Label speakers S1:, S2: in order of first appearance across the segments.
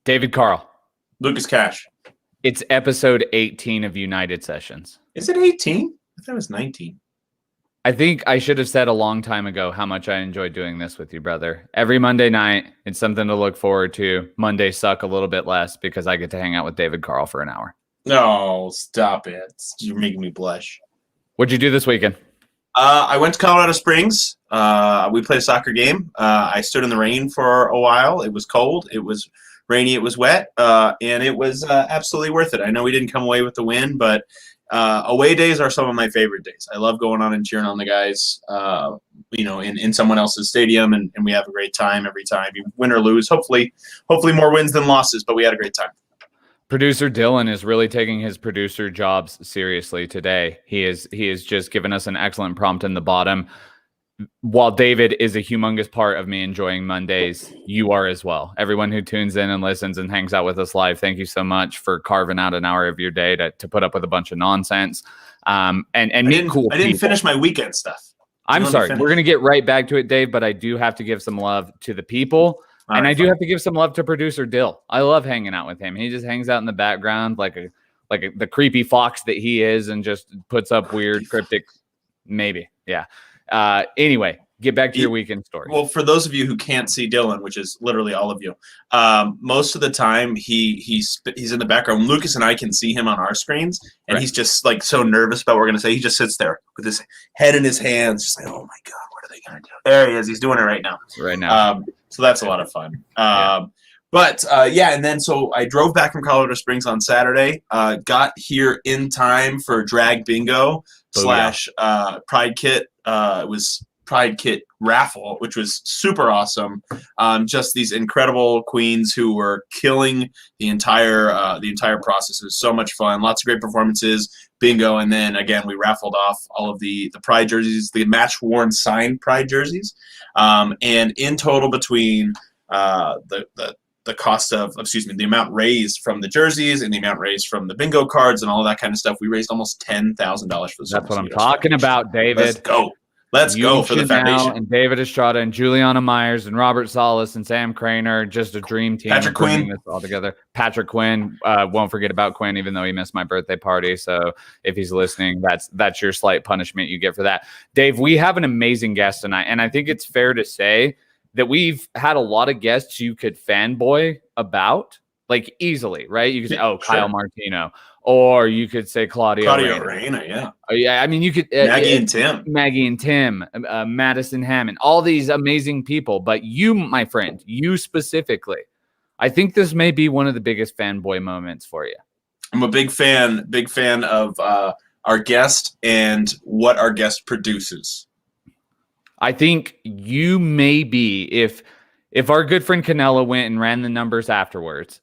S1: David Carl.
S2: Lucas Cash.
S1: It's episode 18 of United Sessions.
S2: Is it 18? I thought it was 19.
S1: I think I should have said a long time ago how much I enjoy doing this with you, brother. Every Monday night, it's something to look forward to. Mondays suck a little bit less because I get to hang out with David Carl for an hour.
S2: No, stop it. You're making me blush.
S1: What'd you do this weekend?
S2: I went to Colorado Springs. We played a soccer game. I stood in the rain for a while. It was cold. It was rainy. It was wet. And it was absolutely worth it. I know we didn't come away with the win, but away days are some of my favorite days. I love going on and cheering on the guys, in someone else's stadium, and we have a great time every time. You win or lose. Hopefully more wins than losses, but we had a great time.
S1: Producer Dylan is really taking his producer jobs seriously today. He is just given us an excellent prompt in the bottom. While David is a humongous part of me enjoying Mondays, you are as well. Everyone who tunes in and listens and hangs out with us live, thank you so much for carving out an hour of your day to put up with a bunch of nonsense. And meet cool people.
S2: I didn't finish my weekend stuff.
S1: I'm sorry. We're going to get right back to it, Dave, but I do have to give some love to the people. And I do have to give some love to producer Dill. I love hanging out with him. He just hangs out in the background like the creepy fox that he is, and just puts up weird, cryptic, maybe. Yeah. Anyway, get back to your weekend story.
S2: Well, for those of you who can't see Dylan, which is literally all of you, most of the time he's in the background. Lucas and I can see him on our screens, and right. He's just like so nervous about what we're going to say. He just sits there with his head in his hands, just like, oh my God, what are they going to do? There he is. He's doing it right now.
S1: Right now.
S2: So that's a lot of fun. And then so I drove back from Colorado Springs on Saturday, got here in time for Drag Bingo / Pride Kit. It was Pride Kit raffle, which was super awesome. Just these incredible queens who were killing the entire process. It was so much fun. Lots of great performances, bingo, and then again we raffled off all of the Pride jerseys, the match worn signed Pride jerseys, and in total between the cost of, the amount raised from the jerseys and the amount raised from the bingo cards and all of that kind of stuff, we raised almost $10,000 for the
S1: That's what I'm talking about, David.
S2: Let's go for the foundation.
S1: And David Estrada and Juliana Myers and Robert Salas and Sam Craner, just a dream team.
S2: Patrick Quinn.
S1: This all together. Patrick Quinn. Won't forget about Quinn, even though he missed my birthday party. So if he's listening, that's your slight punishment you get for that. Dave, we have an amazing guest tonight, and I think it's fair to say that we've had a lot of guests you could fanboy about, like easily, right? You could say, Kyle Martino. Or you could say Claudio
S2: Reyna, yeah.
S1: Yeah, I mean, you could... Maggie and Tim, Madison Hammond, all these amazing people. But you, my friend, you specifically, I think this may be one of the biggest fanboy moments for you.
S2: I'm a big fan of our guest and what our guest produces.
S1: I think you may be, if our good friend Kanella went and ran the numbers afterwards...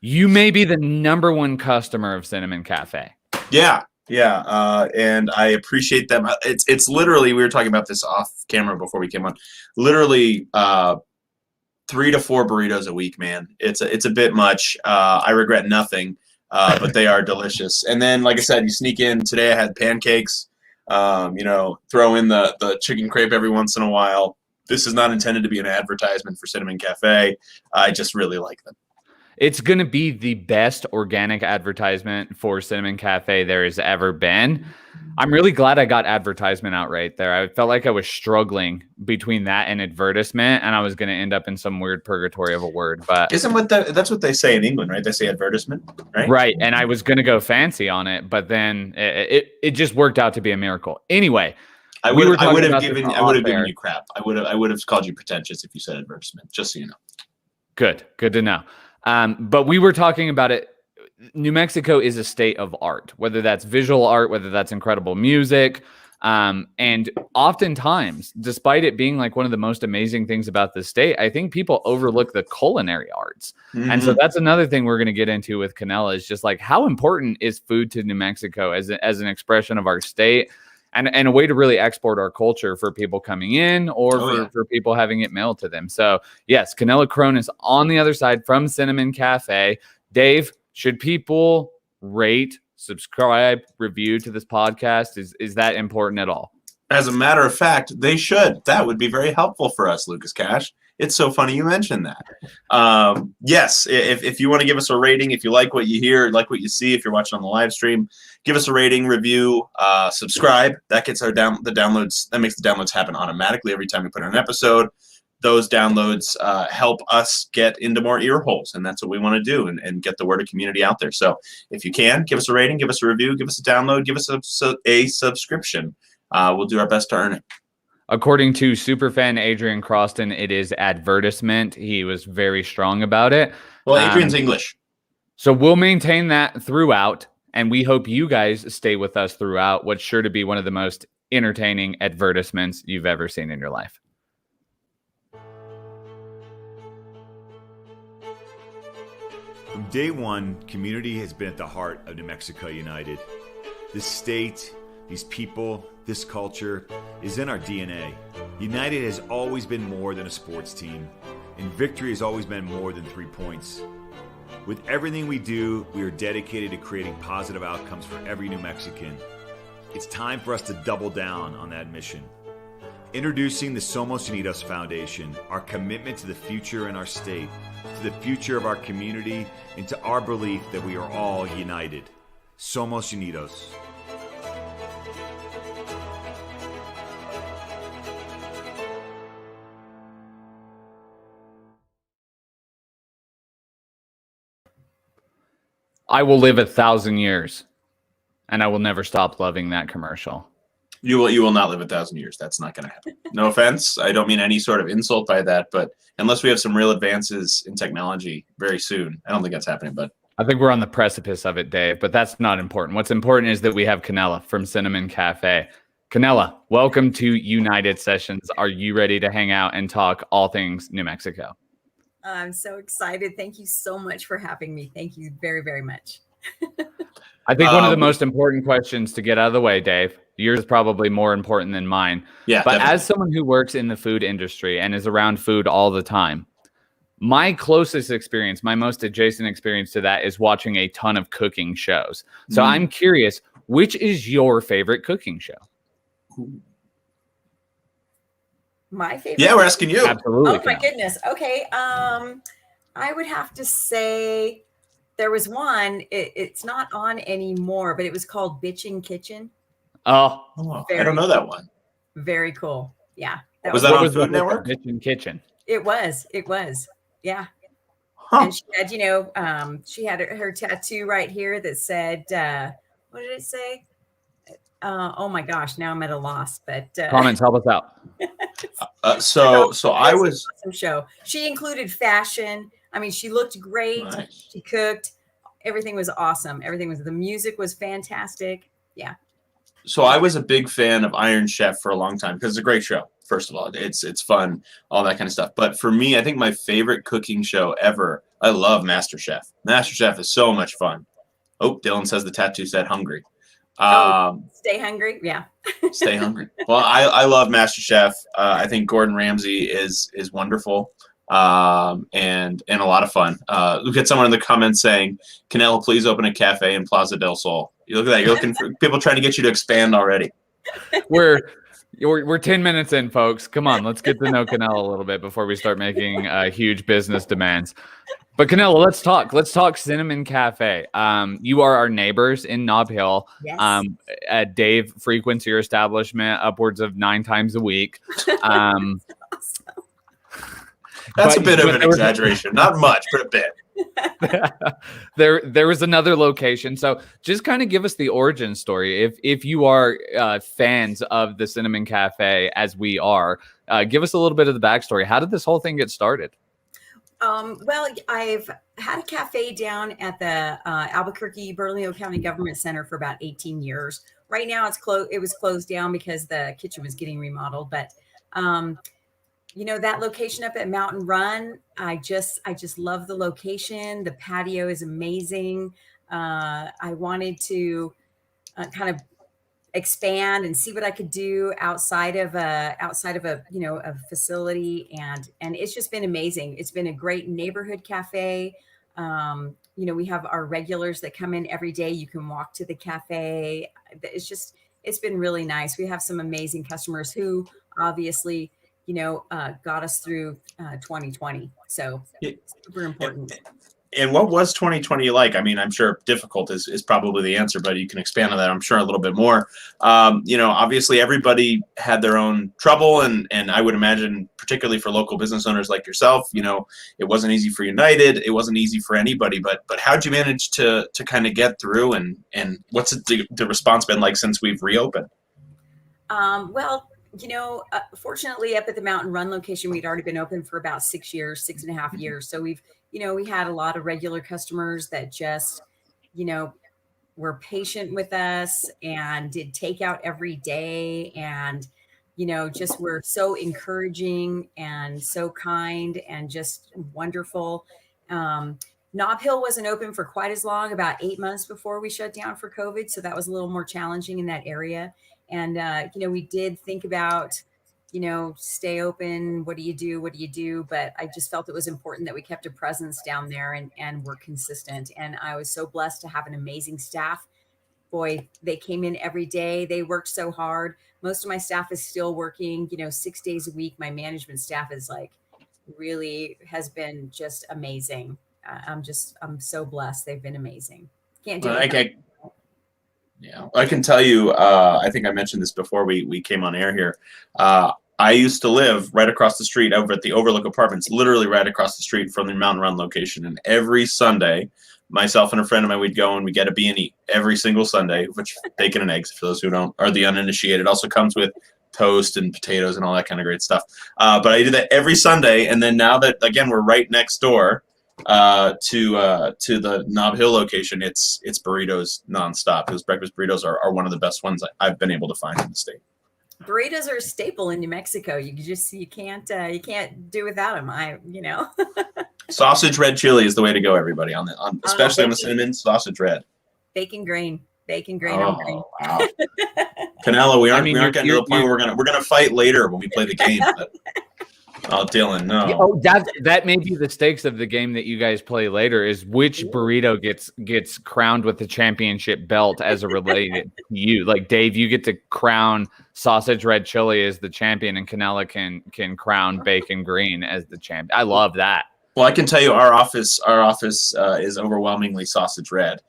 S1: You may be the number one customer of Cinnamon Cafe.
S2: Yeah. And I appreciate them. It's literally, we were talking about this off camera before we came on, literally 3 to 4 burritos a week, man. It's a bit much. I regret nothing, but they are delicious. And then, like I said, you sneak in. Today I had pancakes, throw in the chicken crepe every once in a while. This is not intended to be an advertisement for Cinnamon Cafe. I just really like them.
S1: It's going to be the best organic advertisement for Cinnamon Cafe there has ever been. I'm really glad I got advertisement out right there. I felt like I was struggling between that and advertisement, and I was going to end up in some weird purgatory of a word. But
S2: that's what they say in England, right? They say advertisement, right?
S1: Right, and I was going to go fancy on it, but then it just worked out to be a miracle. Anyway,
S2: I would have given you crap. I would have called you pretentious if you said advertisement, just so you know.
S1: Good to know. But we were talking about it. New Mexico is a state of art, whether that's visual art, whether that's incredible music. And oftentimes, despite it being like one of the most amazing things about the state, I think people overlook the culinary arts. Mm-hmm. And so that's another thing we're going to get into with Kanella, is just like, how important is food to New Mexico as an expression of our state and a way to really export our culture for people coming in or for people having it mailed to them. So yes, Kanella Chronis on the other side from Cinnamon Cafe. Dave, should people rate, subscribe, review to this podcast? Is that important at all?
S2: As a matter of fact, they should. That would be very helpful for us, Lucas Cash. It's so funny you mentioned that. Yes, if you want to give us a rating, if you like what you hear, like what you see, if you're watching on the live stream, give us a rating, review, subscribe. That gets the downloads. That makes the downloads happen automatically every time we put out an episode. Those downloads help us get into more ear holes, and that's what we want to do, and get the word of community out there. So if you can, give us a rating, give us a review, give us a download, give us a subscription. We'll do our best to earn it.
S1: According to superfan Adrian Croston, it is advertisement. He was very strong about it.
S2: Well, Adrian's English.
S1: So we'll maintain that throughout, and we hope you guys stay with us throughout what's sure to be one of the most entertaining advertisements you've ever seen in your life.
S3: From day one, community has been at the heart of New Mexico United. This state, these people, this culture is in our DNA. United has always been more than a sports team, and victory has always been more than 3 points. With everything we do, we are dedicated to creating positive outcomes for every New Mexican. It's time for us to double down on that mission. Introducing the Somos Unidos Foundation, our commitment to the future in our state, to the future of our community, and to our belief that we are all united. Somos Unidos.
S1: I will live 1,000 years, and I will never stop loving that commercial.
S2: You will not live 1,000 years. That's not going to happen. No offense. I don't mean any sort of insult by that, but unless we have some real advances in technology very soon, I don't think that's happening. But
S1: I think we're on the precipice of it, Dave, but that's not important. What's important is that we have Kanella from Cinnamon Cafe. Kanella, welcome to United Sessions. Are you ready to hang out and talk all things New Mexico?
S4: I'm so excited. Thank you so much for having me. Thank you very, very much.
S1: I think one of the most important questions to get out of the way, Dave, yours is probably more important than mine.
S2: Yeah,
S1: but
S2: definitely.
S1: As someone who works in the food industry and is around food all the time, my closest experience, my most adjacent experience to that is watching a ton of cooking shows. So I'm curious, which is your favorite cooking show?
S4: My favorite.
S2: Yeah, we're asking you.
S1: Absolutely.
S4: Oh my goodness. Okay. I would have to say there was one. It's not on anymore, but it was called Bitchin' Kitchen.
S1: Oh,
S2: I don't know that one.
S4: Very cool. Yeah.
S2: Was that on Food Network?
S1: Kitchen.
S4: It was. Yeah.
S2: Huh.
S4: And she had, she had her tattoo right here that said, what did it say? Oh my gosh, now I'm at a loss, but
S1: Comments, help us out.
S2: So I was
S4: awesome show. She included fashion. I mean, she looked great.
S2: Nice.
S4: She cooked. Everything was awesome. The music was fantastic. Yeah.
S2: So I was a big fan of Iron Chef for a long time because it's a great show. First of all, it's fun, all that kind of stuff. But for me, I think my favorite cooking show ever, I love MasterChef. MasterChef is so much fun. Oh, Dylan says the tattoo said hungry.
S4: Stay hungry. Yeah.
S2: Stay hungry. Well, I love MasterChef. I think Gordon Ramsay is wonderful. And a lot of fun. Look at someone in the comments saying, Kanella, please open a cafe in Plaza del Sol. You look at that. You're looking for people trying to get you to expand already.
S1: We're 10 minutes in, folks. Come on, let's get to know Kanella a little bit before we start making huge business demands. But Kanella, let's talk. Let's talk Cinnamon Cafe. You are our neighbors in Nob Hill.
S4: Yes.
S1: Dave frequents your establishment upwards of 9 times a week.
S2: That's a bit of an exaggeration. Not much, but a bit.
S1: There was another location. So just kind of give us the origin story. If you are fans of the Cinnamon Cafe, as we are, give us a little bit of the backstory. How did this whole thing get started?
S4: Well, I've had a cafe down at the Albuquerque-Bernalillo County Government Center for about 18 years. Right now it's closed. It was closed down because the kitchen was getting remodeled. But, that location up at Mountain Run, I just love the location. The patio is amazing. I wanted to kind of expand and see what I could do outside of a facility, and it's just been amazing. It's been a great neighborhood cafe. We have our regulars that come in every day. You can walk to the cafe. It's been really nice. We have some amazing customers who obviously got us through 2020. So super important.
S2: And what was 2020 like? I mean, I'm sure difficult is probably the answer, but you can expand on that, I'm sure, a little bit more. Obviously everybody had their own trouble, and I would imagine, particularly for local business owners like yourself, it wasn't easy for United. It wasn't easy for anybody, but how'd you manage to kind of get through, and what's the response been like since we've reopened?
S4: Well, fortunately up at the Mountain Run location, we'd already been open for about 6.5 years. So we had a lot of regular customers that just, were patient with us and did takeout every day, and, just were so encouraging and so kind and just wonderful. Nob Hill wasn't open for quite as long, about 8 months before we shut down for COVID. So that was a little more challenging in that area. And, we did think about, stay open. What do you do? But I just felt it was important that we kept a presence down there and were consistent. And I was so blessed to have an amazing staff. Boy, they came in every day. They worked so hard. Most of my staff is still working, 6 days a week. My management staff is really has been just amazing. I'm so blessed. They've been amazing. Can't do it.
S2: Yeah, I can tell you, I think I mentioned this before we came on air here. I used to live right across the street over at the Overlook Apartments, literally right across the street from the Mountain Run location. And every Sunday, myself and a friend of mine, we'd go and we get a B&E every single Sunday, which bacon and eggs, for those who are the uninitiated, also comes with toast and potatoes and all that kind of great stuff. But I did that every Sunday. And then now that, again, we're right next door to the Nob Hill location, it's burritos nonstop. Those breakfast burritos are one of the best ones I've been able to find in the state.
S4: Burritos are a staple in New Mexico. You can't do without them.
S2: Sausage red chili is the way to go, everybody. Especially on the cinnamon, sausage red.
S4: Bacon grain.
S2: Oh, wow. Kanella, we aren't getting to the point where we're gonna fight later when we play the game. But, oh, Dylan, no.
S1: Oh, that may be the stakes of the game that you guys play later, is which burrito gets crowned with the championship belt as a related to you. Like, Dave, you get to crown sausage red chili as the champion, and Kanella can crown bacon green as the champion. I love that.
S2: Well, I can tell you our office is overwhelmingly sausage red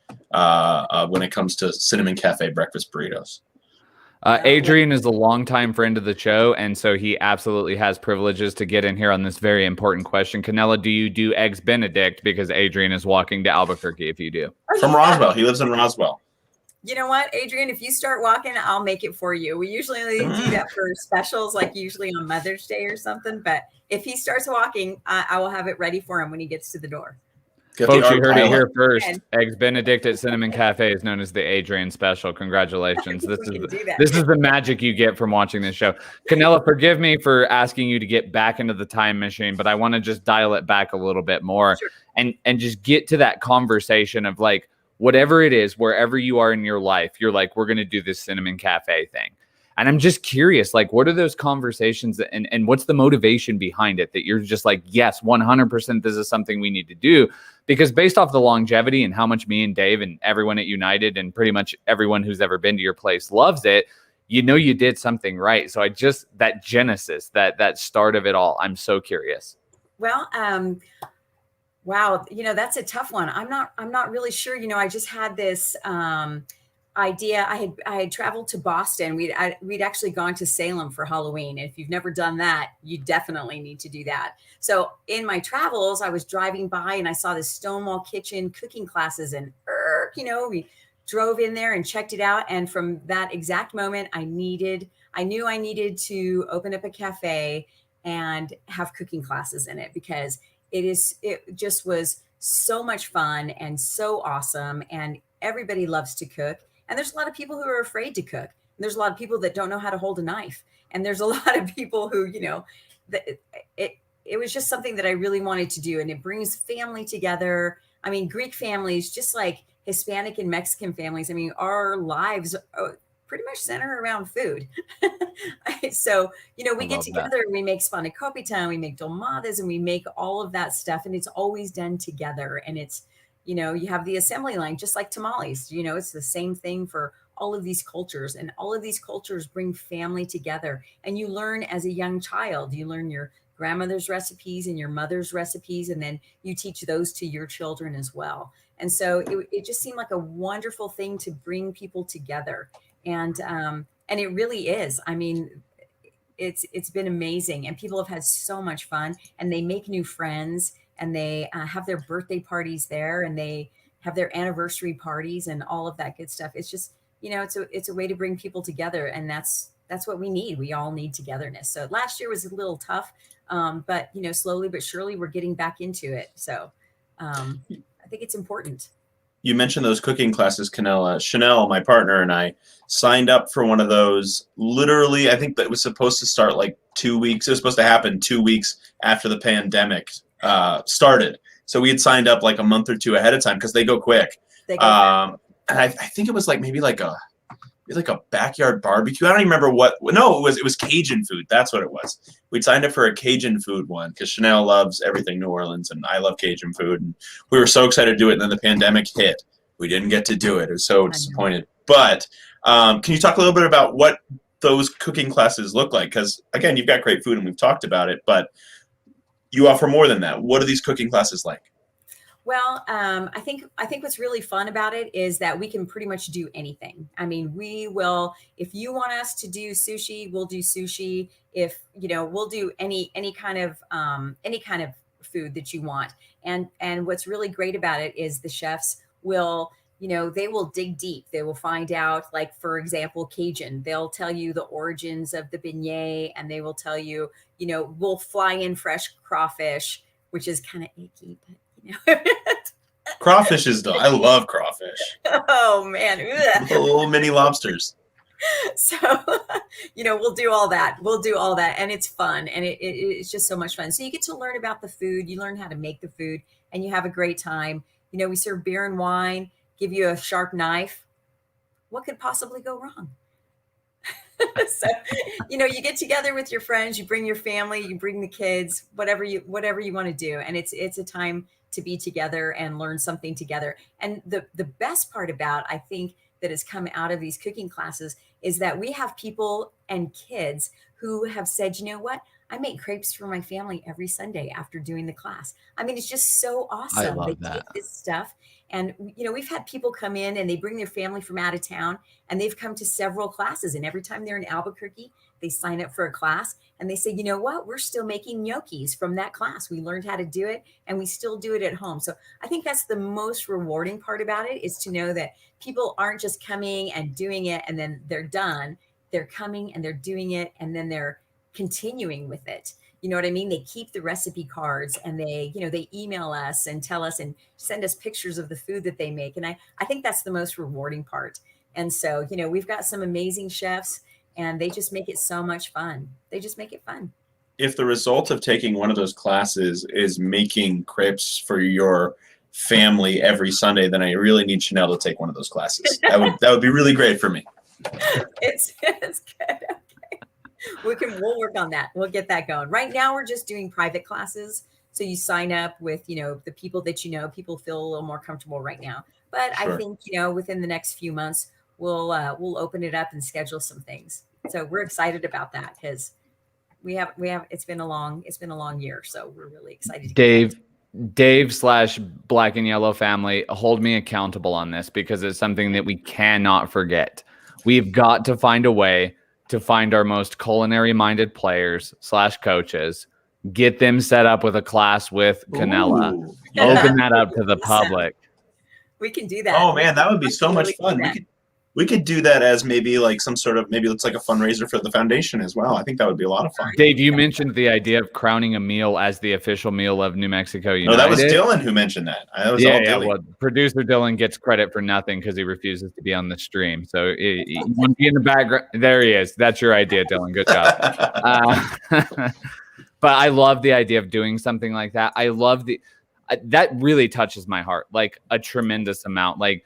S2: when it comes to Cinnamon Cafe breakfast burritos.
S1: Adrian is a longtime friend of the show, and so he absolutely has privileges to get in here on this very important question. Kanella, do you do Eggs Benedict? Because Adrian is walking to Albuquerque if you do.
S2: From Roswell. He lives in Roswell.
S4: You know what, Adrian? If you start walking, I'll make it for you. We usually do that for specials, like usually on Mother's Day or something. But if he starts walking, I will have it ready for him when he gets to the door.
S1: Folks, you heard it here first. Eggs Benedict at Cinnamon Cafe is known as the Adrian Special. Congratulations. This is the magic you get from watching this show. Kanella, forgive me for asking you to get back into the time machine, but I want to just dial it back a little bit more.
S4: Sure.
S1: and just get to that conversation of, like, whatever it is, wherever you are in your life, you're like, we're going to do this Cinnamon Cafe thing. And I'm just curious, like, what are those conversations and what's the motivation behind it that you're just like, yes, 100% this is something we need to do? Because based off the longevity and how much me and Dave and everyone at United and pretty much everyone who's ever been to your place loves it, you did something right. So that genesis, that start of it all, I'm so curious.
S4: Well, wow, that's a tough one. I'm not really sure. I just had this idea. I had traveled to Boston. We'd actually gone to Salem for Halloween. And if you've never done that, you definitely need to do that. So in my travels, I was driving by and I saw this Stonewall Kitchen cooking classes, and we drove in there and checked it out. And from that exact moment, I knew I needed to open up a cafe and have cooking classes in it, because it just was so much fun and so awesome. And everybody loves to cook. And there's a lot of people who are afraid to cook. And there's a lot of people that don't know how to hold a knife. And there's a lot of people who, it was just something that I really wanted to do. And it brings family together. I mean, Greek families, just like Hispanic and Mexican families. I mean, our lives pretty much center around food. So, we get together and we make spanakopita, we make dolmadas, and we make all of that stuff. And it's always done together. And it's, you have the assembly line, just like tamales, it's the same thing for all of these cultures, and all of these cultures bring family together. And you learn as a young child, you learn your grandmother's recipes and your mother's recipes, and then you teach those to your children as well. And so it just seemed like a wonderful thing to bring people together. And it really is. I mean, it's been amazing, and people have had so much fun, and they make new friends, and they have their birthday parties there, and they have their anniversary parties and all of that good stuff. It's just, it's a way to bring people together, and that's what we need. We all need togetherness. So last year was a little tough, but slowly but surely we're getting back into it. So I think it's important.
S2: You mentioned those cooking classes, Kanella. Chanel, my partner, and I signed up for one of those. Literally, I think that it was supposed to start like 2 weeks. It was supposed to happen 2 weeks after the pandemic started. So we had signed up like a month or two ahead of time because they go quick. And I think it was like maybe like a backyard barbecue. I don't even remember what. No, it was Cajun food. That's what it was. We'd signed up for a Cajun food one because Chanel loves everything New Orleans, and I love Cajun food. And we were so excited to do it, and then the pandemic hit. We didn't get to do it. I was so disappointed. But can you talk a little bit about what those cooking classes look like? Because again, you've got great food, and we've talked about it, but you offer more than that. What are these cooking classes like?
S4: Well, I think what's really fun about it is that we can pretty much do anything. I mean, we will, if you want us to do sushi, we'll do sushi. If, we'll do any kind of food that you want. And what's really great about it is the chefs will, they will dig deep. They will find out, like, for example, Cajun, they'll tell you the origins of the beignet, and they will tell you, we'll fly in fresh crawfish, which is kind of icky, but
S2: Crawfish is I love crawfish.
S4: Oh man,
S2: little mini lobsters.
S4: So we'll do all that, and it's fun, and it's just so much fun. So you get to learn about the food, you learn how to make the food, and you have a great time. We serve beer and wine, give you a sharp knife. What could possibly go wrong? So you get together with your friends, you bring your family, you bring the kids, whatever you want to do, and it's a time to be together and learn something together. And the best part about, I think, that has come out of these cooking classes is that we have people and kids who have said, you know what, I make crepes for my family every Sunday after doing the class. I mean, it's just so awesome.
S1: I love
S4: they
S1: that.
S4: take this stuff, and we've had people come in and they bring their family from out of town, and they've come to several classes, and every time they're in Albuquerque, they sign up for a class, and they say, you know what, we're still making gnocchis from that class. We learned how to do it, and we still do it at home. So I think that's the most rewarding part about it, is to know that people aren't just coming and doing it and then they're done. They're coming and they're doing it, and then they're continuing with it. You know what I mean? They keep the recipe cards, and they email us and tell us and send us pictures of the food that they make. And I think that's the most rewarding part. And so, we've got some amazing chefs, and they just make it so much fun. They just make it fun.
S2: If the result of taking one of those classes is making crepes for your family every Sunday, then I really need Chanel to take one of those classes. That would be really great for me.
S4: It's good. Okay. We'll work on that. We'll get that going. Right now we're just doing private classes. So you sign up with, the people that people feel a little more comfortable right now. But sure. I think, within the next few months, we'll open it up and schedule some things. So we're excited about that, because we have it's been a long year. So we're really excited to
S1: Dave/Black and Yellow family, hold me accountable on this, because it's something that we cannot forget. We've got to find a way to find our most culinary minded players/coaches, get them set up with a class with Kanella, open that up to the public.
S4: We can do that.
S2: Oh man, that would be so much fun. We could do that as maybe like some sort of, maybe it's like a fundraiser for the foundation as well. I think that would be a lot of fun.
S1: Dave, you mentioned the idea of crowning a meal as the official meal of New Mexico United.
S2: No, that was Dylan who mentioned that.
S1: Well, producer Dylan gets credit for nothing because he refuses to be on the stream. So you want to be in the background. There he is. That's your idea, Dylan. Good job. But I love the idea of doing something like that. I love that really touches my heart, like a tremendous amount. Like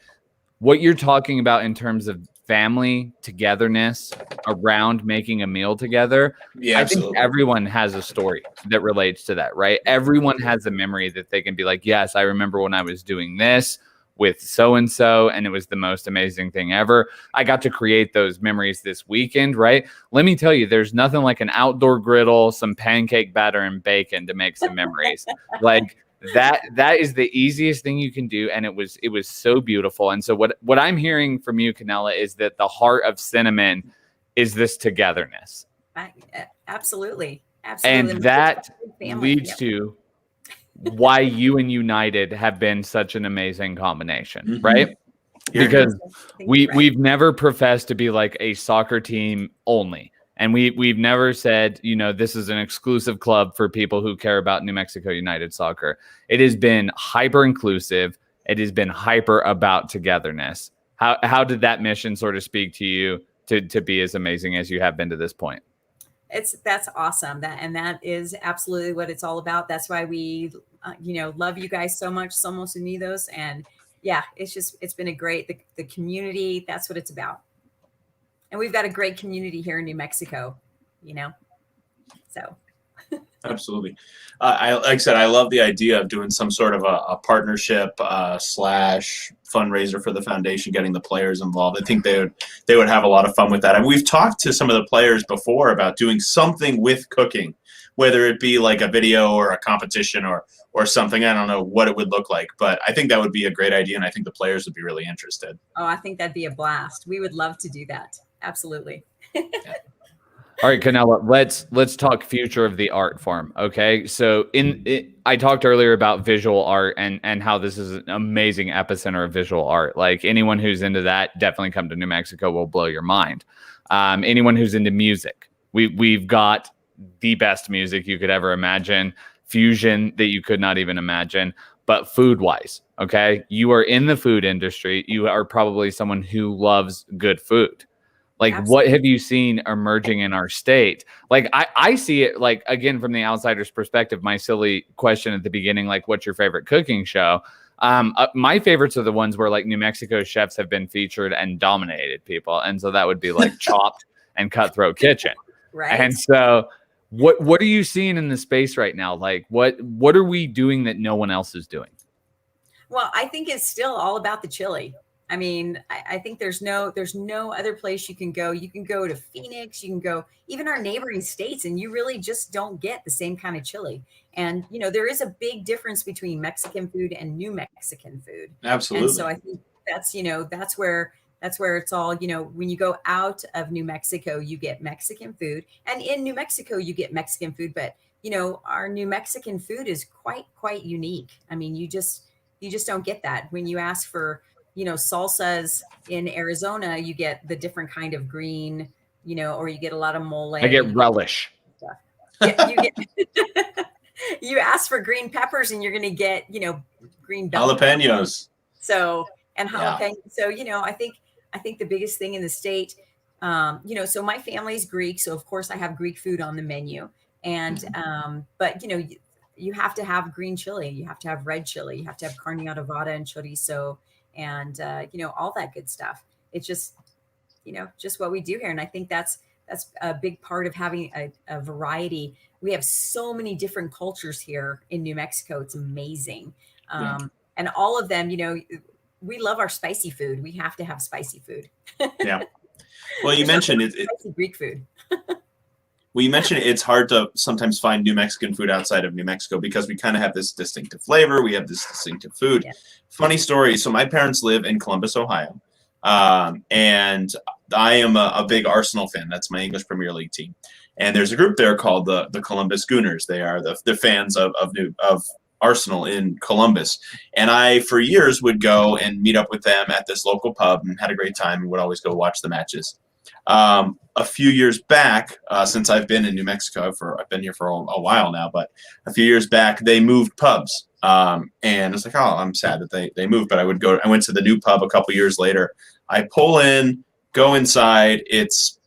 S1: what you're talking about in terms of family togetherness around making a meal together. Yeah, I think everyone has a story that relates to that, right? Everyone has a memory that they can be like, yes, I remember when I was doing this, with so-and-so, and it was the most amazing thing ever. I got to create those memories this weekend, right? Let me tell you, there's nothing like an outdoor griddle, some pancake batter and bacon to make some memories. Like that is the easiest thing you can do. And it was so beautiful. And so what I'm hearing from you, Kanella, is that the heart of Cinnamon is this togetherness.
S4: Absolutely.
S1: And that leads to why you and United have been such an amazing combination, right? Because we've never professed to be like a soccer team only. And we've never said, this is an exclusive club for people who care about New Mexico United soccer. It has been hyper inclusive. It has been hyper about togetherness. How did that mission sort of speak to you to be as amazing as you have been to this point?
S4: That's awesome. That is absolutely what it's all about. That's why we, love you guys so much, Somos Unidos. And yeah, it's been a great, the community, that's what it's about. And we've got a great community here in New Mexico, so.
S2: Absolutely. Like I said, I love the idea of doing some sort of a partnership / fundraiser for the foundation, getting the players involved. I think they would have a lot of fun with that. And we've talked to some of the players before about doing something with cooking, whether it be like a video or a competition or something. I don't know what it would look like, but I think that would be a great idea. And I think the players would be really interested.
S4: Oh, I think that'd be a blast. We would love to do that. Absolutely.
S1: All right, Kanella, let's talk future of the art form. Okay. So I talked earlier about visual art and how this is an amazing epicenter of visual art. Like anyone who's into that, definitely come to New Mexico, will blow your mind. Anyone who's into music, we've got the best music you could ever imagine, fusion that you could not even imagine. But food wise, okay, you are in the food industry. You are probably someone who loves good food. Like, absolutely. What have you seen emerging in our state? Like, I see it, like, again, from the outsider's perspective, my silly question at the beginning, like, what's your favorite cooking show? My favorites are the ones where, like, New Mexico chefs have been featured and dominated people. And so that would be, like, Chopped and Cutthroat Kitchen.
S4: Right.
S1: And so what are you seeing in the space right now? Like, what are we doing that no one else is doing?
S4: Well, I think it's still all about the chili. I mean, I think there's no other place you can go. You can go to Phoenix, you can go even our neighboring states, and you really just don't get the same kind of chili. And, there is a big difference between Mexican food and New Mexican food.
S2: Absolutely.
S4: And so I think that's where it's all, when you go out of New Mexico, you get Mexican food, and in New Mexico, you get Mexican food. But, our New Mexican food is quite unique. I mean, you just don't get that. When you ask for, salsas in Arizona, you get the different kind of green, or you get a lot of mole.
S1: I get relish.
S4: Yeah, you ask for green peppers and you're going to get, green bell
S2: jalapenos.
S4: So, and jalapeno.
S2: Yeah.
S4: So, I think the biggest thing in the state, so my family's Greek. So of course I have Greek food on the menu, and, but you have to have green chili. You have to have red chili. You have to have carne adobada and chorizo. And, all that good stuff. It's just, just what we do here. And I think that's a big part of having a variety. We have so many different cultures here in New Mexico. It's amazing. And all of them, we love our spicy food. We have to have spicy food.
S2: Yeah. Well, you mentioned
S4: spicy Greek food.
S2: Well, you mentioned it's hard to sometimes find New Mexican food outside of New Mexico because we kind of have this distinctive flavor. We have this distinctive food. Yeah. Funny story. So my parents live in Columbus, Ohio. And I am a big Arsenal fan. That's my English Premier League team. And there's a group there called the Columbus Gooners. They are the fans of Arsenal in Columbus. And I, for years, would go and meet up with them at this local pub and had a great time and would always go watch the matches. A few years back, since I've been in New Mexico, I've been here for a while now, but a few years back, they moved pubs. And it's like, oh, I'm sad that they moved, but I went to the new pub a couple years later. I pull in, go inside. It's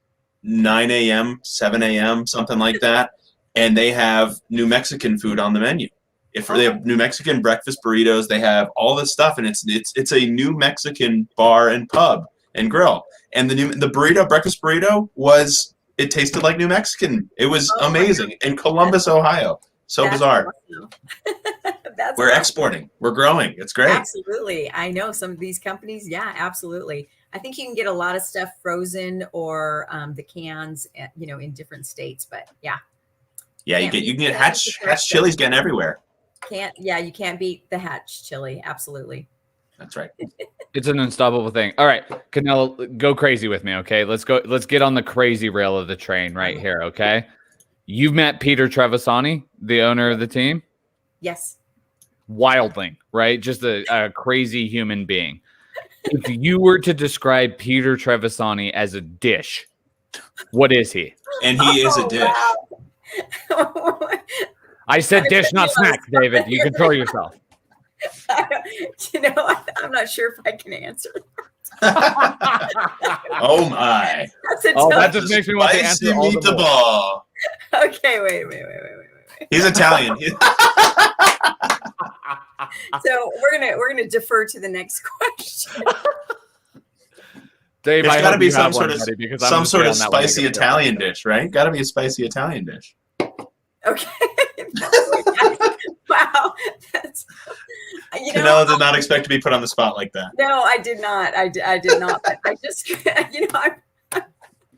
S2: 9 a.m., 7 a.m., something like that. And they have New Mexican food on the menu. They have New Mexican breakfast burritos, they have all this stuff. And it's a New Mexican bar and pub and grill. And the breakfast burrito it tasted like New Mexican. It was amazing in Columbus, Ohio. So bizarre.
S4: Awesome. That's
S2: We're
S4: awesome.
S2: exporting. We're growing. It's great.
S4: Absolutely. I know some of these companies. Yeah, absolutely. I think you can get a lot of stuff frozen or the cans, in different states. But yeah,
S2: Yeah, you can get Hatch chilies getting everywhere.
S4: You can't beat the Hatch chili. Absolutely.
S2: That's right.
S1: It's an unstoppable thing. All right, Kanella, go crazy with me, okay? Let's go. Let's get on the crazy rail of the train right here, okay? You've met Peter Trevisani, the owner of the team.
S4: Yes.
S1: Wildling, right? Just a crazy human being. If you were to describe Peter Trevisani as a dish, what is he?
S2: And he is a dish.
S4: Wow.
S1: I said dish, not snack, David. You control yourself.
S4: I'm not sure if I can answer.
S2: Oh my!
S1: That just makes me want to answer all the
S2: ball.
S4: Okay, wait.
S2: He's Italian.
S4: So we're gonna defer to the next question.
S1: Dave,
S2: it's got to be some sort of spicy
S1: negative
S2: Italian dish, right? Got to be a spicy Italian dish.
S4: Okay. Wow. That's,
S2: Kanella did not expect to be put on the spot like that.
S4: No, I did not. I did not. But I just,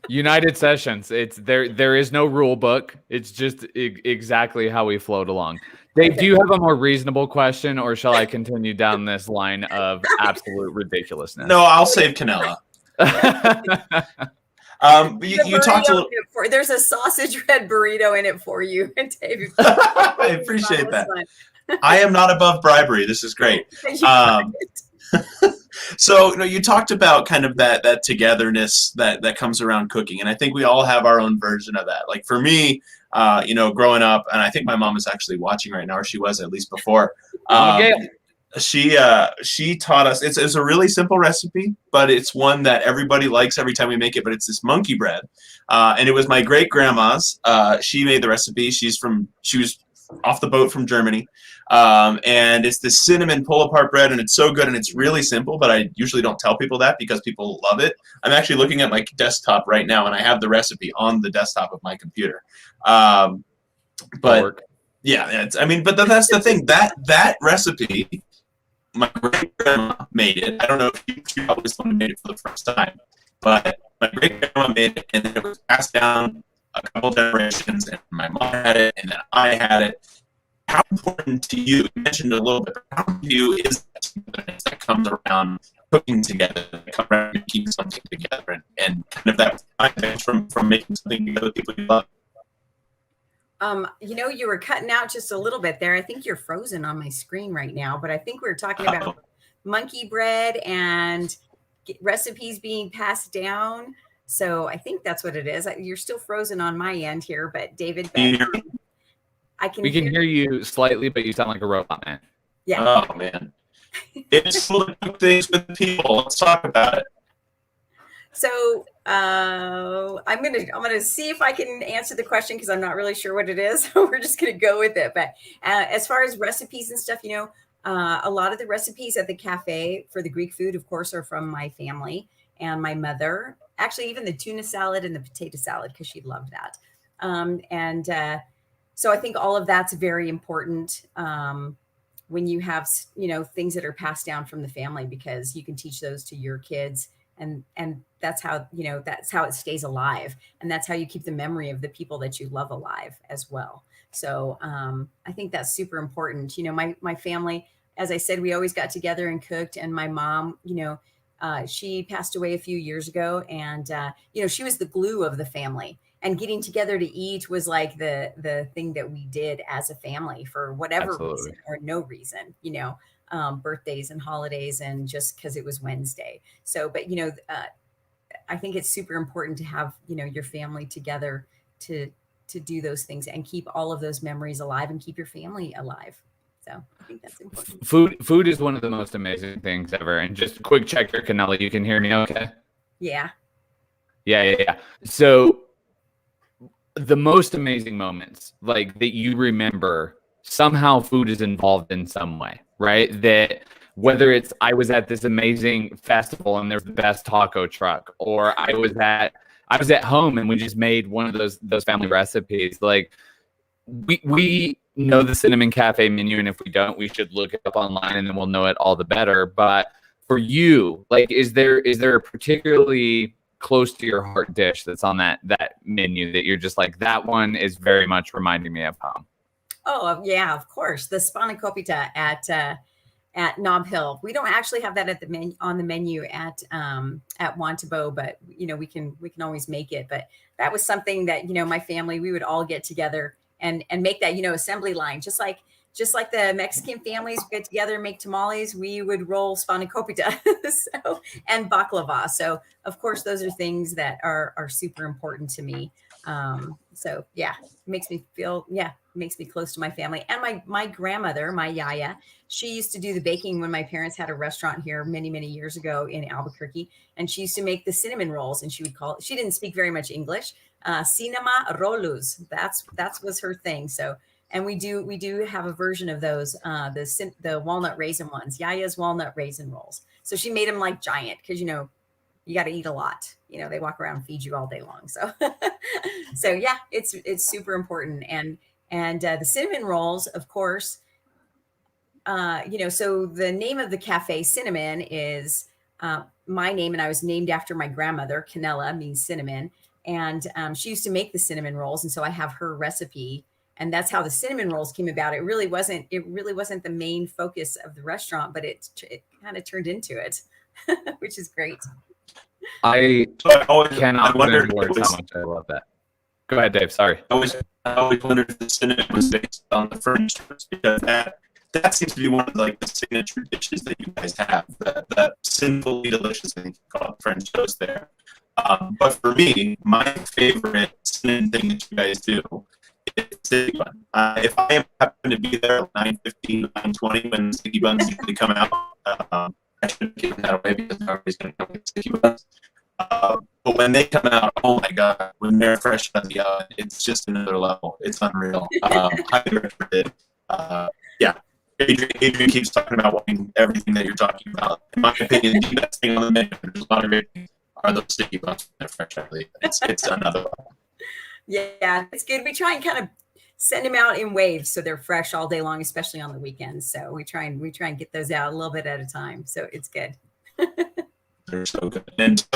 S1: United Sessions. It's there. There is no rule book. It's just exactly how we float along. Dave, do you have a more reasonable question, or shall I continue down this line of absolute ridiculously?
S2: No, I'll save Kanella. You talked a little.
S4: There's a sausage red burrito in it for you, Dave.
S2: I appreciate that. I am not above bribery. This is great. So, you talked about kind of that togetherness that comes around cooking, and I think we all have our own version of that. Like for me, growing up, and I think my mom is actually watching right now, or she was at least before. She taught us. It's a really simple recipe, but it's one that everybody likes every time we make it. But it's this monkey bread, and it was my great grandma's. She made the recipe. She was off the boat from Germany. And it's this cinnamon pull-apart bread, and it's so good, and it's really simple, but I usually don't tell people that because people love it. I'm actually looking at my desktop right now, and I have the recipe on the desktop of my computer. But yeah, but that's the thing. That recipe, my great-grandma made it. I don't know if she probably made it for the first time, but my great-grandma made it, and then it was passed down a couple generations, and my mom had it, and then I had it. How important to you mentioned a little bit, how important to you is that comes around cooking together, that comes around keeping something together, and kind of that context from making something together with people you love?
S4: You were cutting out just a little bit there. I think you're frozen on my screen right now, but I think we were talking about monkey bread and recipes being passed down. So I think that's what it is. You're still frozen on my end here, but David,
S1: we can hear you slightly, but you sound like a robot, man.
S4: Yeah.
S2: Oh man, it's full of good things with people. Let's talk about it.
S4: So I'm gonna see if I can answer the question because I'm not really sure what it is. We're just gonna go with it. But as far as recipes and stuff, a lot of the recipes at the cafe for the Greek food, of course, are from my family and my mother. Actually, even the tuna salad and the potato salad because she loved that. So I think all of that's very important when you have, things that are passed down from the family because you can teach those to your kids and that's how, that's how it stays alive. And that's how you keep the memory of the people that you love alive as well. So I think that's super important. My family, as I said, we always got together and cooked, and my mom, she passed away a few years ago, and, she was the glue of the family. And getting together to eat was like the thing that we did as a family for whatever reason or no reason, birthdays and holidays and just because it was Wednesday. So, but, I think it's super important to have, your family together to do those things and keep all of those memories alive and keep your family alive. So I think that's important.
S1: Food is one of the most amazing things ever. And just a quick check here, Kanella, you can hear me okay?
S4: Yeah.
S1: Yeah. So the most amazing moments, like that you remember, somehow food is involved in some way, right? That whether it's I was at this amazing festival and there's the best taco truck, or I was at home and we just made one of those family recipes. Like we know the Cinnamon Cafe menu, and if we don't, we should look it up online, and then we'll know it all the better. But for you, like, is there a particularly close to your heart dish that's on that menu that you're just like, that one is very much reminding me of home?
S4: Oh yeah, of course, the spanakopita at Nob Hill. We don't actually have that on the menu at Wantabo, but we can always make it. But that was something that my family, we would all get together and make that assembly line, just like the Mexican families get together and make tamales. We would roll spanakopita and baklava. So of course those are things that are super important to me. So yeah, it makes me close to my family. And my grandmother, my yaya, she used to do the baking when my parents had a restaurant here many, many years ago in Albuquerque. And she used to make the cinnamon rolls, and she didn't speak very much English. Cinema rolus. That's was her thing. So, and we do have a version of those, the walnut raisin ones, Yaya's walnut raisin rolls. So she made them like giant, because you got to eat a lot. They walk around and feed you all day long. So, so yeah, it's super important. And the cinnamon rolls, of course, so the name of the cafe, Cinnamon, is my name, and I was named after my grandmother. Kanella means cinnamon, and she used to make the cinnamon rolls, and so I have her recipe, and that's how the cinnamon rolls came about. It really wasn't the main focus of the restaurant, but it kind of turned into it, which is great.
S1: I cannot put into words how much I love that. Go ahead, Dave. Sorry.
S2: I always wondered if the cinnamon was based on the French toast, because that seems to be one of the signature dishes that you guys have. That sinfully delicious, I think you call it, French toast there. But for me, my favorite cinnamon thing that you guys do is sticky bun. If I happen to be there at 9:15, 9:20 when sticky buns usually come out, I should have given that away because nobody's going to come get sticky buns. But when they come out, oh my God, when they're fresh out of the oven, it's just another level. It's unreal. Highly recommended. Yeah. Adrian keeps talking about wanting everything that you're talking about. In my opinion, the best thing on the menu, there's a lot of great things, are those sticky buns when they're fresh out of the oven. It's another level.
S4: Yeah, it's good. We try and kind of send them out in waves so they're fresh all day long, especially on the weekends. So we try and get those out a little bit at a time. So it's good.
S2: They're so good. And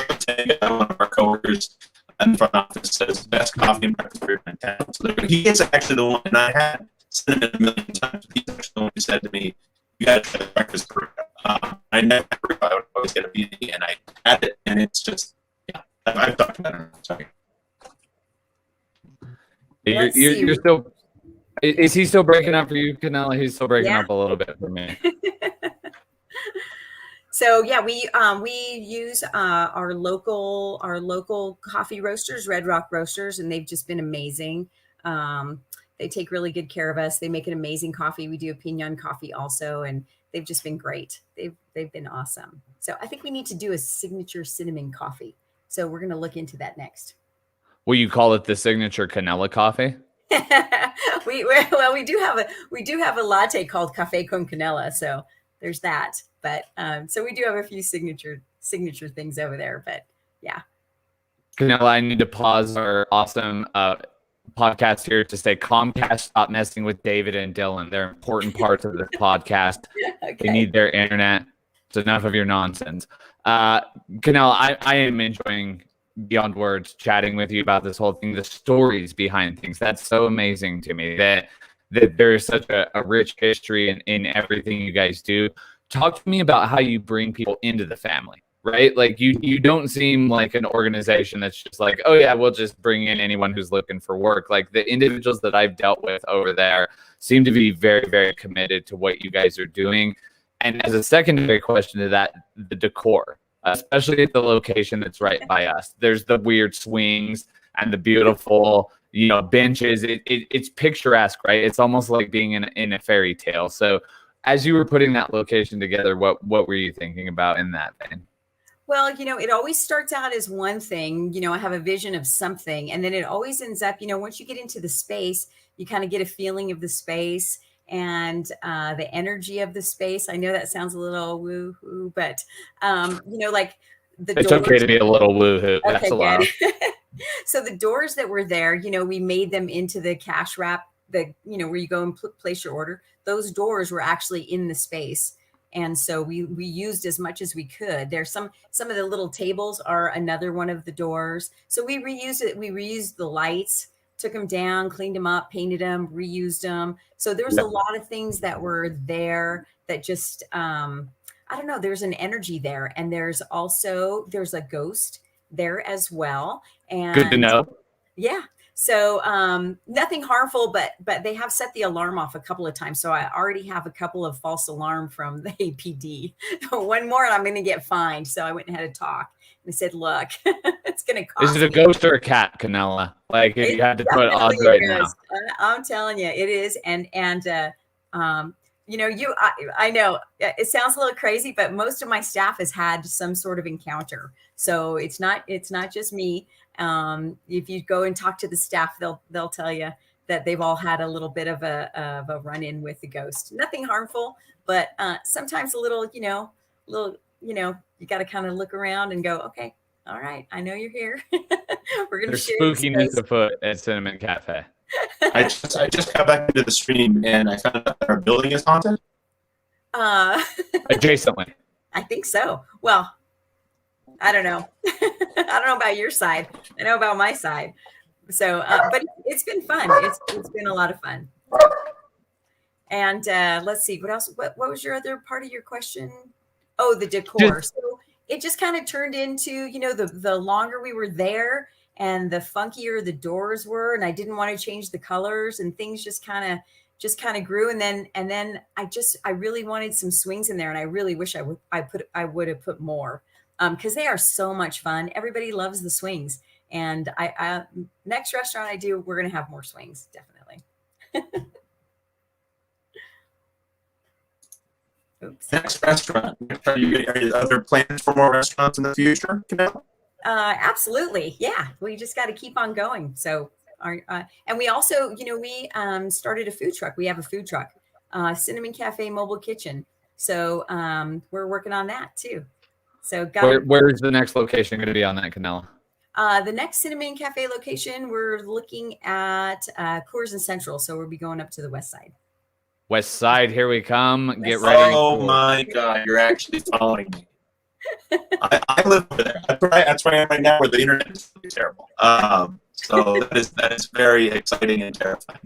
S2: one of our coworkers in the front office says best coffee and breakfast food in town. So he is actually the one, and I had cinnamon a million times. He's actually the one who said to me, "You got to try the breakfast burrito." I never thought I would always get a beanie, and I had it, and it's just, yeah. I've talked about it. Sorry.
S1: You're still. Is he still breaking up for you, Kanella? He's still breaking up a little bit for me.
S4: So yeah, we use our local coffee roasters, Red Rock Roasters, and they've just been amazing. They take really good care of us. They make an amazing coffee. We do a pinon coffee also, and they've just been great. They've been awesome. So I think we need to do a signature cinnamon coffee. So we're going to look into that next. Will
S1: you call it the signature Kanella coffee?
S4: we do have a latte called Café con Canela. So there's that. But so we do have a few signature things over there. But yeah.
S1: Kanella, I need to pause our awesome podcast here to say Comcast, stop messing with David and Dylan. They're important parts of this podcast. Okay. They need their internet. It's enough of your nonsense. Kanella, I am enjoying beyond words chatting with you about this whole thing, the stories behind things. That's so amazing to me that there is such a rich history in everything you guys do. Talk to me about how you bring people into the family, right? Like you don't seem like an organization that's just like, oh yeah, we'll just bring in anyone who's looking for work. Like the individuals that I've dealt with over there seem to be very, very committed to what you guys are doing. And as a secondary question to that, the decor, especially at the location that's right by us. There's the weird swings and the beautiful, benches. It's picturesque, right? It's almost like being in a fairy tale. So as you were putting that location together, what were you thinking about in that vein?
S4: Well, it always starts out as one thing. I have a vision of something, and then it always ends up, once you get into the space, you kind of get a feeling of the space and the energy of the space. I know that sounds a little woo-hoo, but like the
S1: it's
S4: doors,
S1: okay to be a little woo-hoo. That's allowed.
S4: So the doors that were there, we made them into the cash wrap where you go and place your order, those doors were actually in the space. And so we used as much as we could. There's some of the little tables are another one of the doors. So we reused it. We reused the lights, took them down, cleaned them up, painted them, reused them. So there was a lot of things that were there that just, I don't know, there's an energy there. And there's a ghost there as well. And
S1: good to know.
S4: Yeah. So nothing harmful, but they have set the alarm off a couple of times. So I already have a couple of false alarm from the APD. One more and I'm going to get fined. So I went and had a talk. And I said, look, it's going to cost.
S1: Is it a ghost or a cat, Kanella? Like if you had to put odds right now.
S4: I'm telling you, it is. And I know it sounds a little crazy, but most of my staff has had some sort of encounter. So it's not just me. If you go and talk to the staff, they'll tell you that they've all had a little bit of a run-in with the ghost. Nothing harmful, but sometimes a little, you got to kind of look around and go, okay, all right, I know you're here. We're gonna share
S1: spookiness afoot at Cinnamon Cafe.
S2: I just got back into the stream and I found out that our building is haunted.
S1: Adjacently.
S4: I think so. Well, I don't know. I don't know about your side. I know about my side. So, but it's been fun. It's been a lot of fun. And let's see, what else? What was your other part of your question? Oh, the decor. So it just kind of turned into, the longer we were there and the funkier the doors were, and I didn't want to change the colors, and things just kind of grew. And then I really wanted some swings in there, and I really wish I would have put more. Because they are so much fun. Everybody loves the swings. And I next restaurant I do, we're going to have more swings, definitely. Oops.
S2: Next restaurant. Are there other plans for more restaurants in the future?
S4: Absolutely. Yeah. We just got to keep on going. So, and we also, we started a food truck. We have a food truck, Cinnamon Cafe Mobile Kitchen. So we're working on that too. So
S1: where is the next location going to be on that, Kanella?
S4: The next Cinnamon Cafe location, we're looking at Coors and Central. So we'll be going up to the west side.
S1: West side, here we come. Get ready.
S2: Oh my God, you're actually following me. I live over there. That's where I am right now, where the internet is terrible. So that is very exciting and terrifying.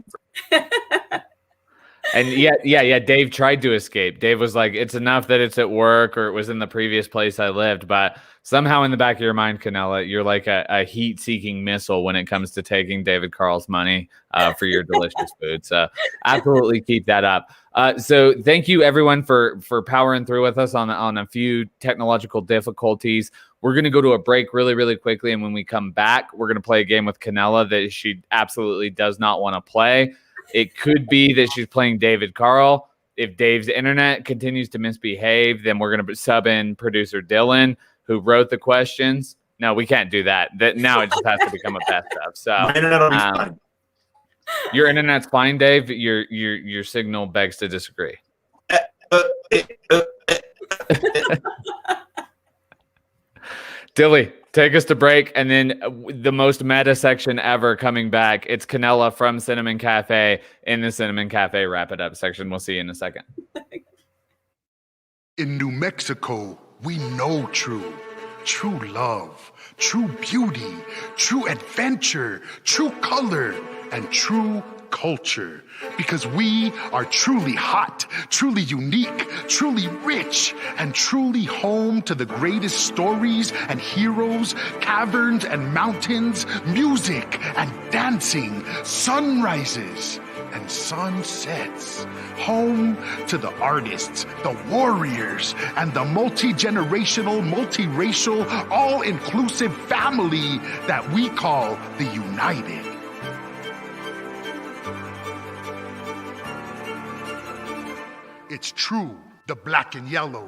S1: And yeah. Dave tried to escape. Dave was like, it's enough that it's at work or it was in the previous place I lived. But somehow in the back of your mind, Kanella, you're like a heat-seeking missile when it comes to taking David Carl's money for your delicious food. So absolutely keep that up. So thank you, everyone, for powering through with us on a few technological difficulties. We're going to go to a break really, really quickly. And when we come back, we're going to play a game with Kanella that she absolutely does not want to play. It could be that she's playing David Carl. If Dave's internet continues to misbehave, then we're going to sub in producer Dylan, who wrote the questions. No, we can't do that. Now it just has to become a best of. So
S2: my internet will be fine.
S1: Your internet's fine, Dave. Your signal begs to disagree. Dilly, take us to break, and then the most meta section ever coming back. It's Kanella from Cinnamon Cafe in the Cinnamon Cafe Wrap It Up section. We'll see you in a second.
S5: In New Mexico, we know true love, true beauty, true adventure, true color, and true culture. Because we are truly hot, truly unique, truly rich, and truly home to the greatest stories and heroes, caverns and mountains, music and dancing, sunrises and sunsets. Home to the artists, the warriors, and the multi-generational, multiracial, all-inclusive family that we call the United. It's true, the black and yellow,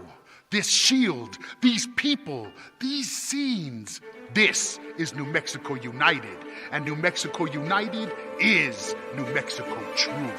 S5: this shield, these people, these scenes. This is New Mexico United, and New Mexico United is New Mexico True.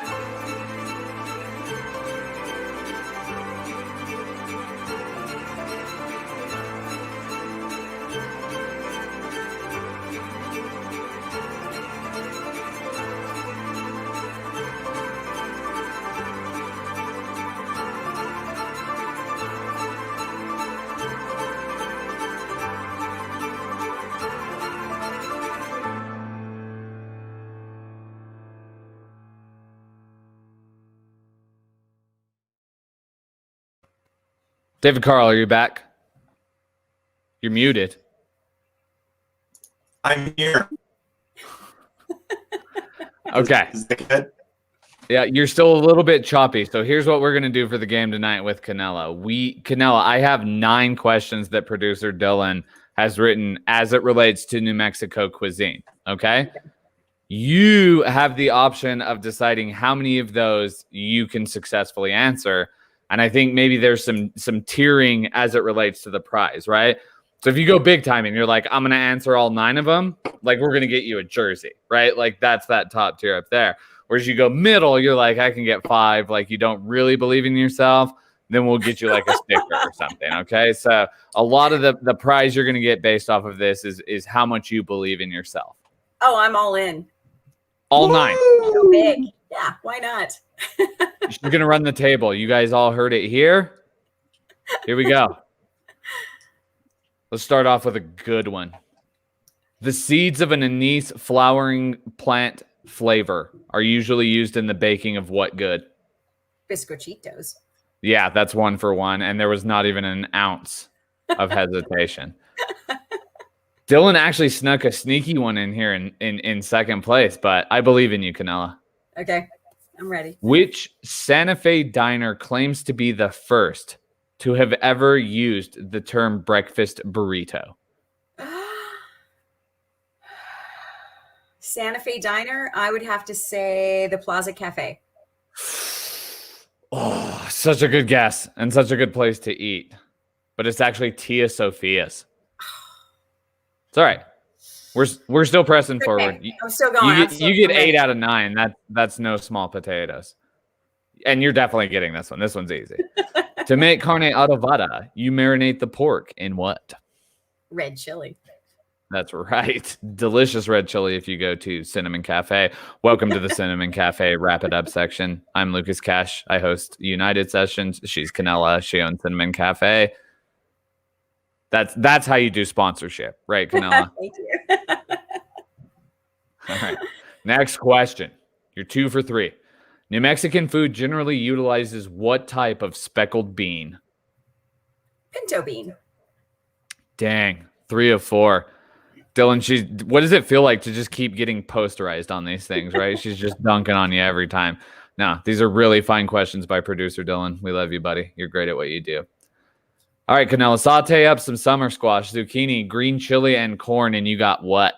S1: David Carl, are you back? You're muted.
S2: I'm here.
S1: Okay.
S2: Is that good?
S1: Yeah, you're still a little bit choppy. So here's what we're going to do for the game tonight with Kanella. Kanella, I have 9 questions that producer Dylan has written as it relates to New Mexico cuisine. Okay? You have the option of deciding how many of those you can successfully answer. And I think maybe there's some tiering as it relates to the prize, right? So if you go big time and you're like, I'm going to answer all 9 of them, like we're going to get you a jersey, right? Like that's that top tier up there. Whereas you go middle, you're like, I can get 5. Like you don't really believe in yourself, then we'll get you like a sticker or something. Okay. So a lot of the prize you're going to get based off of this is how much you believe in yourself.
S4: Oh, I'm all in.
S1: All 9.
S4: So big. Yeah, why not?
S1: She's going to run the table. You guys all heard it here. Here we go. Let's start off with a good one. The seeds of an anise flowering plant flavor are usually used in the baking of what good?
S4: Biscochitos.
S1: Yeah, that's 1 for 1. And there was not even an ounce of hesitation. Dylan actually snuck a sneaky one in here in second place, but I believe in you, Kanella.
S4: Okay, I'm ready.
S1: Which Santa Fe diner claims to be the first to have ever used the term breakfast burrito?
S4: Santa Fe Diner, I would have to say the Plaza Cafe.
S1: Oh, such a good guess and such a good place to eat. But it's actually Tia Sophia's. It's all right. We're still pressing forward.
S4: I'm still going.
S1: You get 8 out of 9. That's no small potatoes. And you're definitely getting this one. This one's easy. To make carne adobada, you marinate the pork in what?
S4: Red chili.
S1: That's right. Delicious red chili if you go to Cinnamon Cafe. Welcome to the Cinnamon Cafe Wrap It Up section. I'm Lucas Cash. I host United Sessions. She's Kanella. She owns Cinnamon Cafe. That's how you do sponsorship, right, Kanella?
S4: Thank you.
S1: All right. Next question. You're 2 for 3. New Mexican food generally utilizes what type of speckled bean?
S4: Pinto bean.
S1: Dang. 3 of 4. Dylan, what does it feel like to just keep getting posterized on these things, right? She's just dunking on you every time. No, these are really fine questions by producer Dylan. We love you, buddy. You're great at what you do. All right, Kanella, saute up some summer squash, zucchini, green chili, and corn, and you got what?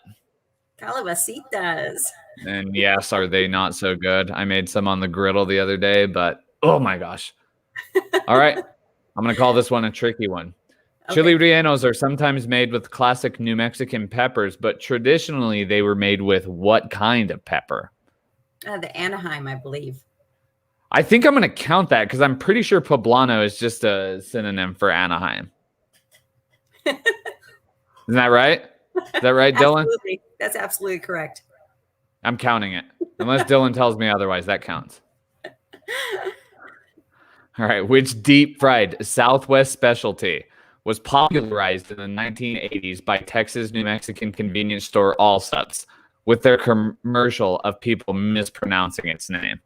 S4: Calabacitas.
S1: And yes, are they not so good? I made some on the griddle the other day, but oh my gosh. All right, I'm going to call this one a tricky one. Okay. Chili rellenos are sometimes made with classic New Mexican peppers, but traditionally they were made with what kind of pepper?
S4: The Anaheim, I believe.
S1: I think I'm going to count that because I'm pretty sure poblano is just a synonym for Anaheim. Isn't that right? Is that right, Dylan?
S4: Absolutely. That's absolutely correct.
S1: I'm counting it. Unless Dylan tells me otherwise, that counts. All right. Which deep fried Southwest specialty was popularized in the 1980s by Texas New Mexican convenience store Allsups with their commercial of people mispronouncing its name?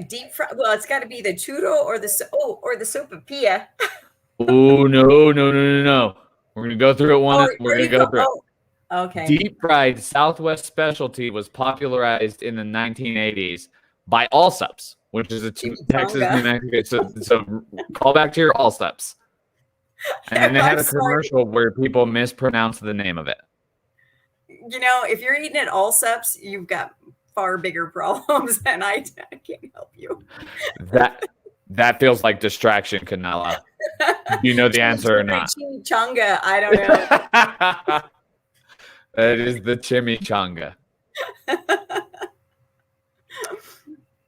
S4: Deep fry. Well, it's got to be the churro or the sopapilla.
S1: Oh no! We're gonna go through it one. We're gonna go through it.
S4: Okay.
S1: Deep fried Southwest specialty was popularized in the 1980s by Allsups, which is a Texas New Mexico. So call back to your Allsups. And then they had a commercial where people mispronounce the name of it.
S4: You know, if you're eating at Allsups, you've got far bigger problems, and I can't help you.
S1: That feels like distraction, Kanella. Do you know the answer or not?
S4: Chimichanga. I don't know.
S1: That is the chimichanga.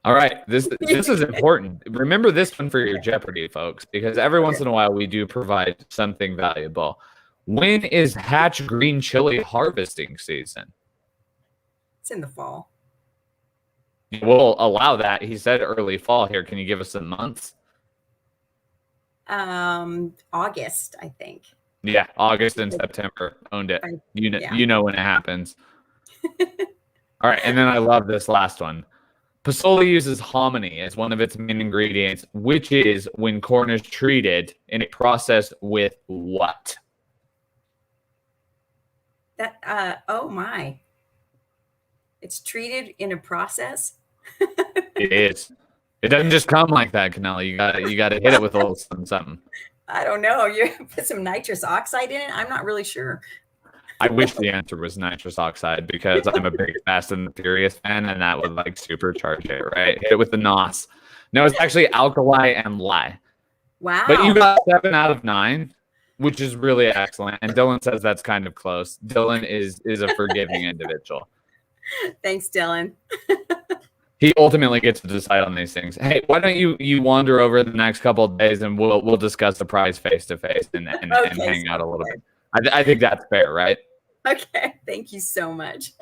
S1: All right, this is important. Remember this one for your Jeopardy, folks, because every once in a while we do provide something valuable. When is Hatch green chili harvesting season?
S4: It's in the fall.
S1: We'll allow that. He said early fall here. Can you give us some months?
S4: August, I think.
S1: Yeah, August and September. Owned it. You know when it happens. All right, and then I love this last one. Pozole uses hominy as one of its main ingredients, which is when corn is treated in a process with what?
S4: Oh my. It's treated in a process?
S1: It is. It doesn't just come like that, Kanella. You gotta hit it with a little something.
S4: I don't know. You put some nitrous oxide in it? I'm not really sure.
S1: I wish the answer was nitrous oxide because I'm a big Fast and the Furious fan, and that would like supercharge it, right? Hit it with the NOS. No, it's actually alkali and lye.
S4: Wow.
S1: But you got 7 out of 9, which is really excellent. And Dylan says that's kind of close. Dylan is a forgiving individual.
S4: Thanks, Dylan.
S1: He ultimately gets to decide on these things. Hey, why don't you wander over the next couple of days and we'll discuss the prize face to face and hang out a little bit. I think that's fair, right?
S4: Okay. Thank you so much.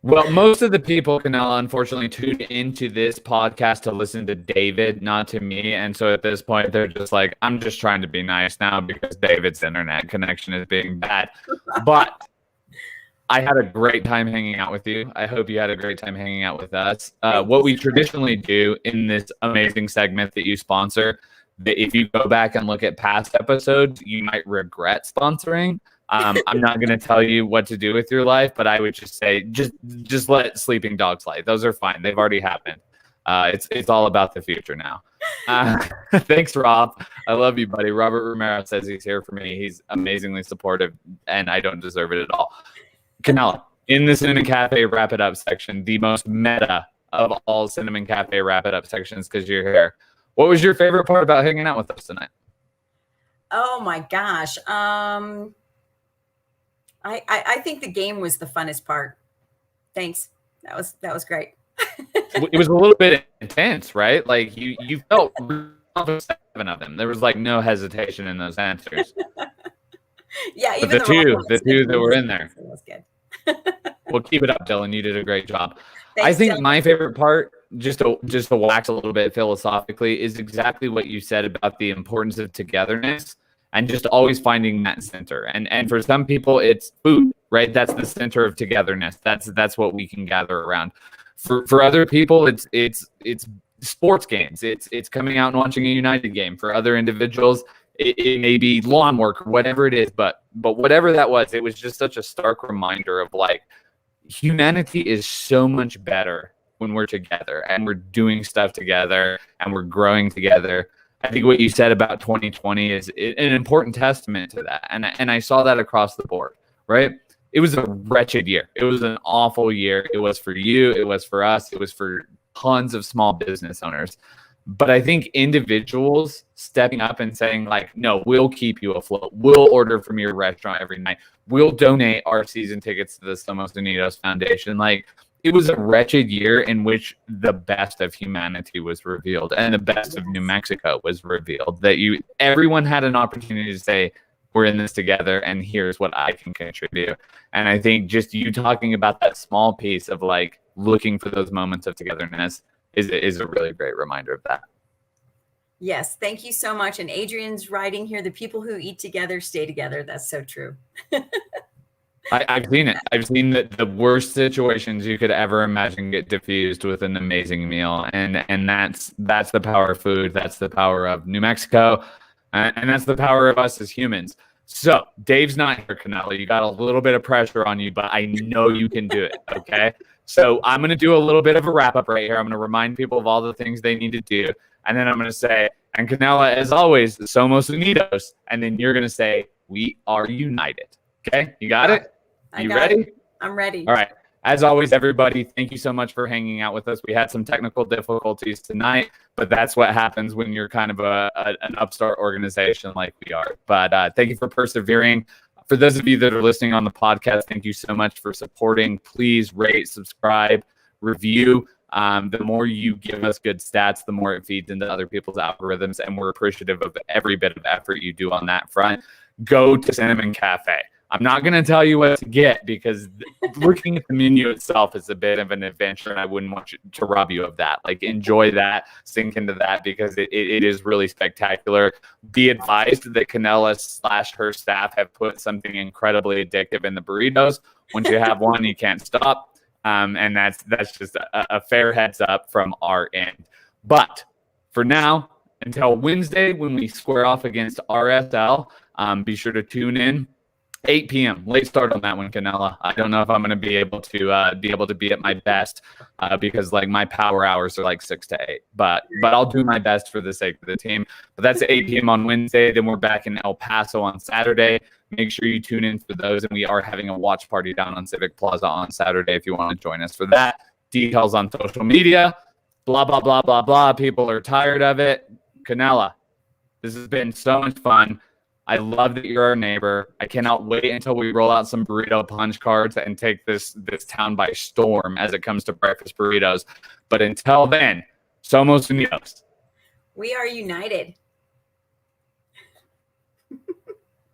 S1: Well, most of the people, Kanella, unfortunately tuned into this podcast to listen to David, not to me. And so at this point, they're just like, I'm just trying to be nice now because David's internet connection is being bad. But I had a great time hanging out with you. I hope you had a great time hanging out with us. What we traditionally do in this amazing segment that you sponsor, that if you go back and look at past episodes, you might regret sponsoring. I'm not going to tell you what to do with your life, but I would just say, just let sleeping dogs lie. Those are fine. They've already happened. It's all about the future now. Thanks, Rob. I love you, buddy. Robert Romero says he's here for me. He's amazingly supportive, and I don't deserve it at all. Kanella, in the Cinnamon Cafe Wrap It Up section, the most meta of all Cinnamon Cafe Wrap It Up sections because you're here. What was your favorite part about hanging out with us tonight?
S4: Oh my gosh. I think the game was the funnest part. Thanks. That was great.
S1: It was a little bit intense, right? Like you felt 7 of them. There was like no hesitation in those answers.
S4: Yeah,
S1: even the two that were in there.
S4: That was good.
S1: Well, keep it up, Dylan. You did a great job.
S4: Thanks,
S1: I think
S4: Dylan.
S1: my favorite part, just to wax a little bit philosophically, is exactly what you said about the importance of togetherness and just always finding that center. And for some people, it's food, right? That's the center of togetherness. That's what we can gather around. For other people, it's sports games. It's coming out and watching a United game. For other individuals, it may be lawn work or whatever it is, but whatever that was, it was just such a stark reminder of like humanity is so much better when we're together and we're doing stuff together and we're growing together. I think what you said about 2020 is an important testament to that. And I saw that across the board, right? It was a wretched year. It was an awful year. It was for you. It was for us. It was for tons of small business owners. But I think individuals stepping up and saying like, no, we'll keep you afloat. We'll order from your restaurant every night. We'll donate our season tickets to the Somos Unidos Foundation. Like, it was a wretched year in which the best of humanity was revealed and the best of New Mexico was revealed. That everyone had an opportunity to say, we're in this together and here's what I can contribute. And I think just you talking about that small piece of like looking for those moments of togetherness is a really great reminder of that.
S4: Yes, thank you so much. And Adrian's writing here, the people who eat together stay together. That's so true.
S1: I've seen it. I've seen the worst situations you could ever imagine get diffused with an amazing meal. And that's the power of food. That's the power of New Mexico. And that's the power of us as humans. So Dave's not here, Kanella. You got a little bit of pressure on you, but I know you can do it. Okay. So I'm going to do a little bit of a wrap up right here. I'm going to remind people of all the things they need to do. And then I'm going to say, and Kanella, as always, Somos Unidos. And then you're going to say, we are united. Okay. You got it? You ready?
S4: I'm ready.
S1: All right. As always, everybody, thank you so much for hanging out with us. We had some technical difficulties tonight, but that's what happens when you're kind of an upstart organization like we are. But thank you for persevering. For those of you that are listening on the podcast, thank you so much for supporting. Please rate, subscribe, review. The more you give us good stats, the more it feeds into other people's algorithms, and we're appreciative of every bit of effort you do on that front. Go to Cinnamon Cafe. I'm not going to tell you what to get because looking at the menu itself is a bit of an adventure, and I wouldn't want you to rob you of that. Like, enjoy that, sink into that, because it is really spectacular. Be advised that Kanella / her staff have put something incredibly addictive in the burritos. Once you have one, you can't stop. And that's just a fair heads up from our end. But for now, until Wednesday when we square off against RSL, be sure to tune in. 8 p.m. Late start on that one, Kanella. I don't know if I'm going to be able to be at my best because like my power hours are like 6 to 8. But I'll do my best for the sake of the team. But that's 8 p.m. on Wednesday. Then we're back in El Paso on Saturday. Make sure you tune in for those. And we are having a watch party down on Civic Plaza on Saturday if you want to join us for that. Details on social media. Blah, blah, blah, blah, blah. People are tired of it. Kanella, this has been so much fun. I love that you're our neighbor. I cannot wait until we roll out some burrito punch cards and take this town by storm as it comes to breakfast burritos. But until then, Somos Unidos.
S4: We are united.